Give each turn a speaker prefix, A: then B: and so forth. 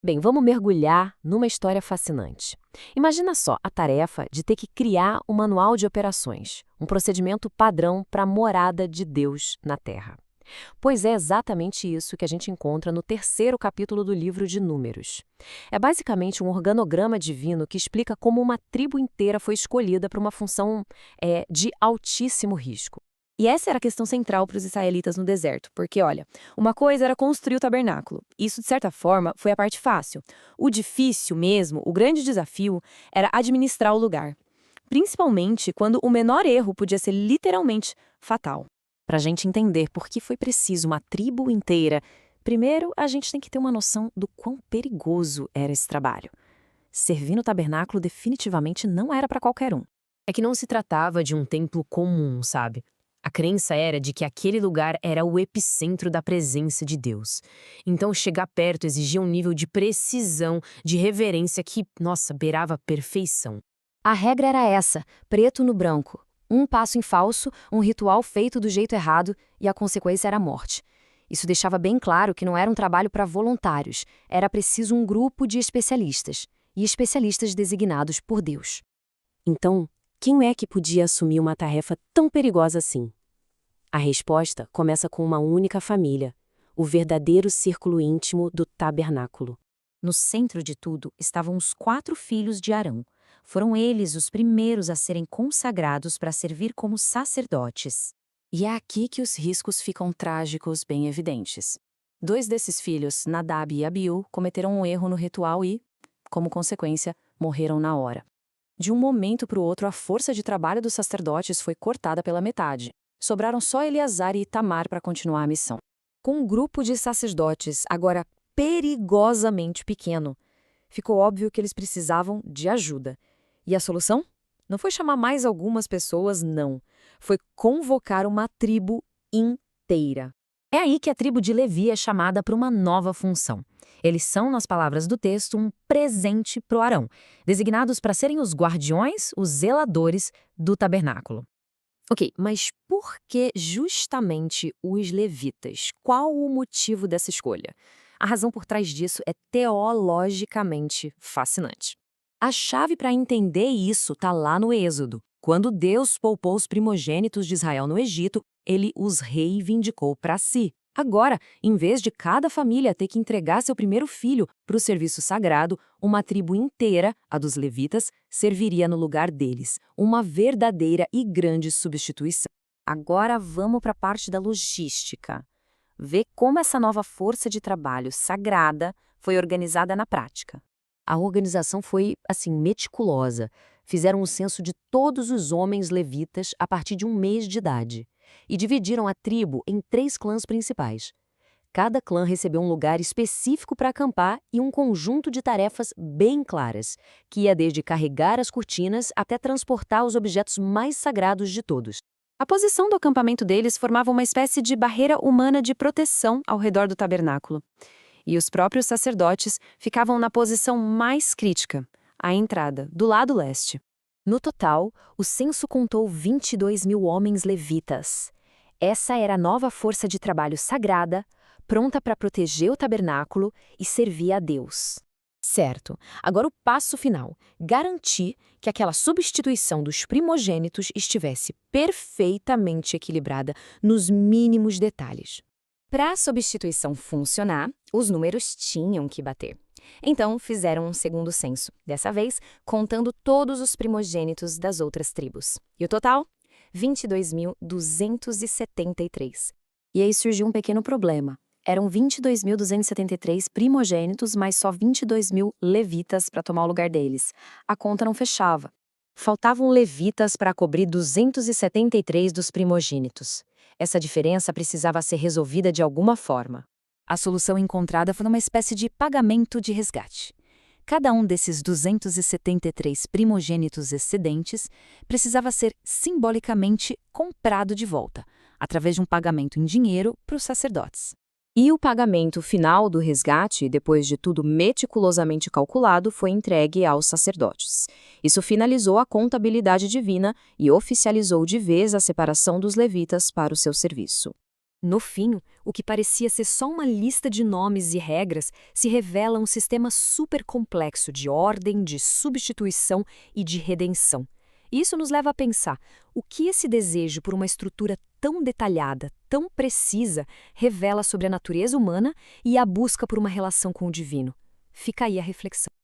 A: Bem, vamos mergulhar numa história fascinante. Imagina só a tarefa de ter que criar um manual de operações, um procedimento padrão para a morada de Deus na Terra. Pois é exatamente isso que a gente encontra no terceiro capítulo do livro de Números. É basicamente um organograma divino que explica como uma tribo inteira foi escolhida para uma função de altíssimo risco.
B: E essa era a questão central para os israelitas no deserto, porque, olha, uma coisa era construir o tabernáculo. Isso, de certa forma, foi a parte fácil. O difícil mesmo, o grande desafio, era administrar o lugar. Principalmente quando o menor erro podia ser literalmente fatal.
A: Para a gente entender por que foi preciso uma tribo inteira, primeiro a gente tem que ter uma noção do quão perigoso era esse trabalho. Servir no tabernáculo definitivamente não era para qualquer um. É que não se tratava de um templo comum, sabe? A crença era de que aquele lugar era o epicentro da presença de Deus. Então, chegar perto exigia um nível de precisão, de reverência que, nossa, beirava a perfeição.
B: A regra era essa, preto no branco. Um passo em falso, um ritual feito do jeito errado e a consequência era a morte. Isso deixava bem claro que não era um trabalho para voluntários, era preciso um grupo de especialistas, e especialistas designados por Deus.
A: Então, quem é que podia assumir uma tarefa tão perigosa assim? A resposta começa com uma única família, o verdadeiro círculo íntimo do tabernáculo.
B: No centro de tudo estavam os 4 filhos de Arão. Foram eles os primeiros a serem consagrados para servir como sacerdotes.
A: E é aqui que os riscos ficam trágicos bem evidentes. 2 desses filhos, Nadab e Abiú, cometeram um erro no ritual e, como consequência, morreram na hora. De um momento para o outro, a força de trabalho dos sacerdotes foi cortada pela metade. Sobraram só Eleazar e Itamar para continuar a missão.
B: Com um grupo de sacerdotes agora perigosamente pequeno, ficou óbvio que eles precisavam de ajuda. E a solução? Não foi chamar mais algumas pessoas, não. Foi convocar uma tribo inteira. É aí que a tribo de Levi é chamada para uma nova função. Eles são, nas palavras do texto, um presente pro Arão, designados para serem os guardiões, os zeladores do tabernáculo.
A: Ok, mas por que justamente os levitas? Qual o motivo dessa escolha? A razão por trás disso é teologicamente fascinante. A chave para entender isso está lá no Êxodo. Quando Deus poupou os primogênitos de Israel no Egito, ele os reivindicou para si. Agora, em vez de cada família ter que entregar seu primeiro filho para o serviço sagrado, uma tribo inteira, a dos levitas, serviria no lugar deles. Uma verdadeira e grande substituição. Agora vamos para a parte da logística. Ver como essa nova força de trabalho sagrada foi organizada na prática. A organização foi, meticulosa. Fizeram o censo de todos os homens levitas a partir de 1 mês de idade. E dividiram a tribo em 3 clãs principais. Cada clã recebeu um lugar específico para acampar e um conjunto de tarefas bem claras, que ia desde carregar as cortinas até transportar os objetos mais sagrados de todos. A posição do acampamento deles formava uma espécie de barreira humana de proteção ao redor do tabernáculo. E os próprios sacerdotes ficavam na posição mais crítica, a entrada, do lado leste. No total, o censo contou 22 mil homens levitas. Essa era a nova força de trabalho sagrada, pronta para proteger o tabernáculo e servir a Deus. Certo. Agora o passo final, garantir que aquela substituição dos primogênitos estivesse perfeitamente equilibrada nos mínimos detalhes. Para a substituição funcionar, os números tinham que bater. Então, fizeram um segundo censo, dessa vez contando todos os primogênitos das outras tribos. E o total? 22.273. E aí surgiu um pequeno problema. Eram 22.273 primogênitos, mas só 22 mil levitas para tomar o lugar deles. A conta não fechava. Faltavam levitas para cobrir 273 dos primogênitos. Essa diferença precisava ser resolvida de alguma forma. A solução encontrada foi uma espécie de pagamento de resgate. Cada um desses 273 primogênitos excedentes precisava ser simbolicamente comprado de volta, através de um pagamento em dinheiro para os sacerdotes. E o pagamento final do resgate, depois de tudo meticulosamente calculado, foi entregue aos sacerdotes. Isso finalizou a contabilidade divina e oficializou de vez a separação dos levitas para o seu serviço. No fim, o que parecia ser só uma lista de nomes e regras se revela um sistema super complexo de ordem, de substituição e de redenção. Isso nos leva a pensar o que esse desejo por uma estrutura tão detalhada, tão precisa, revela sobre a natureza humana e a busca por uma relação com o divino. Fica aí a reflexão.